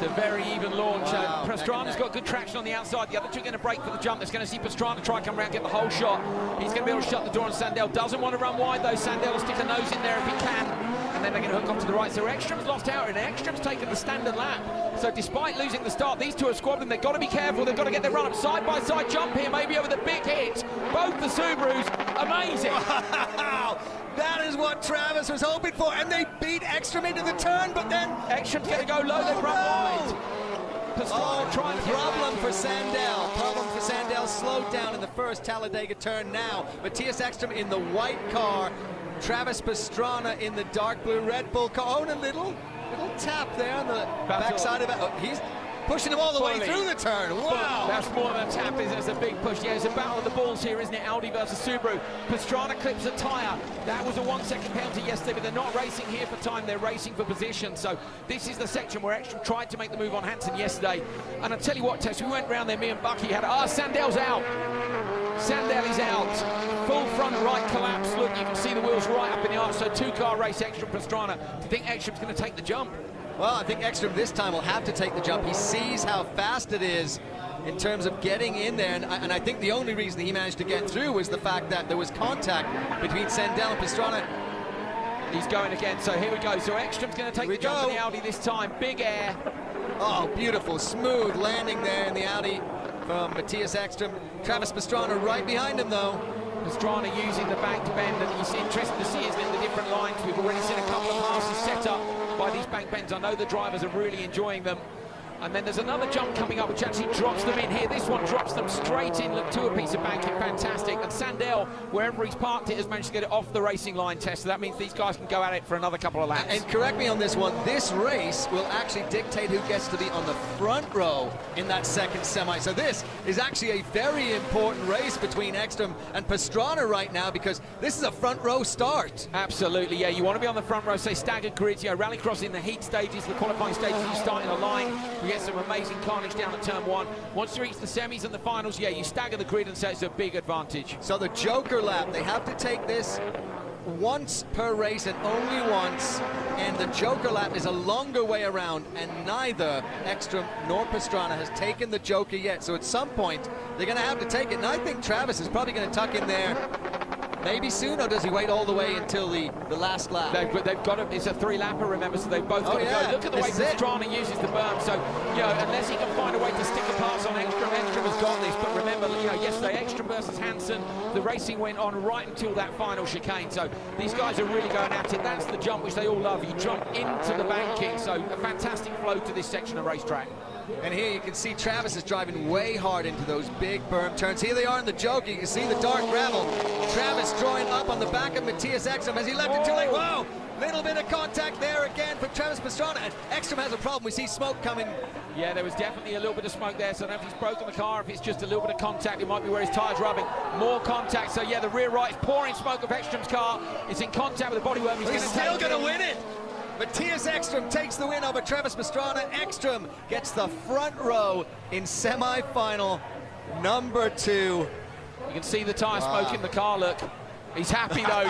It's a very even launch. Wow. Pastrana's got good traction on the outside. The other two are going to break for the jump. That's going to see Pastrana try and come around, get the whole shot. He's going to be able to shut the door on Sandell. Doesn't want to run wide though. Sandell will stick a nose in there if he can. And then they're going to hook off to the right. So Ekstrom's lost out, and Ekstrom's taken the standard lap. So despite losing the start, these two are squabbling. They've got to be careful. They've got to get their run up side-by-side jump here, maybe over the big hit. Both the Subarus, amazing. Wow, that is what Travis was hoping for, and they beat Ekstrom into the turn, but then Ekstrom's going to go low, they've run wide. Pastrana trying to problem for Sandell. Problem for Sandell, slowed down in the first Talladega turn now. Matthias Ekstrom in the white car. Travis Pastrana in the dark blue Red Bull car. Oh, and a little tap there on the backside of it. Oh, he's pushing him all the way through the turn. Wow. That's more than a tap, it's a big push. Yeah, it's a battle of the balls here, isn't it? Audi versus Subaru. Pastrana clips a tyre. That was a 1 second penalty yesterday, but they're not racing here for time, they're racing for position. So this is the section where Ekstrom tried to make the move on Hansen yesterday. And I tell you what, Tess, we went round there, me and Bucky had, Sandell's out. Sandell is out. Full front right collapse. Look, you can see the wheels right up in the arch. So two-car race, Ekstrom, Pastrana. Do you think Ekstrom's going to take the jump? Well, I think Ekstrom this time will have to take the jump. He sees how fast it is in terms of getting in there, and I think the only reason he managed to get through was the fact that there was contact between Sandell and Pastrana. He's going again, so here we go. So Ekstrom's going to take the jump in the Audi this time. Big air. Oh, beautiful, smooth landing there in the Audi from Matthias Ekstrom. Travis Pastrana right behind him, though. Pastrana using the bank bend, and it's interesting to see, isn't it, the different lines. We've already seen a couple of passes set up by these bank bends. I know the drivers are really enjoying them. And then there's another jump coming up which actually drops them in here. This one drops them straight in. Look, to a piece of banking, fantastic. And Sandell, wherever he's parked it, has managed to get it off the racing line test. So that means these guys can go at it for another couple of laps. And correct me on this one, this race will actually dictate who gets to be on the front row in that second semi. So this is actually a very important race between Ekstrom and Pastrana right now, because this is a front row start. Absolutely, yeah. You want to be on the front row, say staggered grids, rallycross in the heat stages, the qualifying stages, you start in a line. We get some amazing carnage down at turn one. Once you reach the semis and the finals, you stagger the grid, and so it's a big advantage. So the Joker lap, they have to take this once per race and only once, and the Joker lap is a longer way around, and neither Ekstrom nor Pastrana has taken the Joker yet. So at some point, they're going to have to take it, and I think Travis is probably going to tuck in there maybe soon, or does he wait all the way until the last lap? They've got to, it's a three-lapper, remember, so they've both got to go. Look at the way Pastrana uses the berm, so, unless he can find a way to stick a pass on Ekstrom, Ekstrom has got this, but remember, yesterday, Ekstrom versus Hansen, the racing went on right until that final chicane, so these guys are really going at it. That's the jump which they all love. You jump into the banking, so a fantastic flow to this section of racetrack. And here you can see Travis is driving way hard into those big berm turns. Here they are in the Joker. You can see the dark gravel. Travis drawing up on the back of Matthias Ekstrom as he left it too late. Whoa! Little bit of contact there again from Travis Pastrana. And Ekstrom has a problem. We see smoke coming. Yeah, there was definitely a little bit of smoke there. So I don't know if he's broken the car, if it's just a little bit of contact. It might be where his tyre's rubbing. More contact. So yeah, the rear right is pouring smoke of Ekstrom's car. It's in contact with the bodywork. He's still going to win it. Matthias Ekstrom takes the win over Travis Pastrana. Ekstrom gets the front row in semi-final number 2. You can see the tyre smoke in the car, look. He's happy though.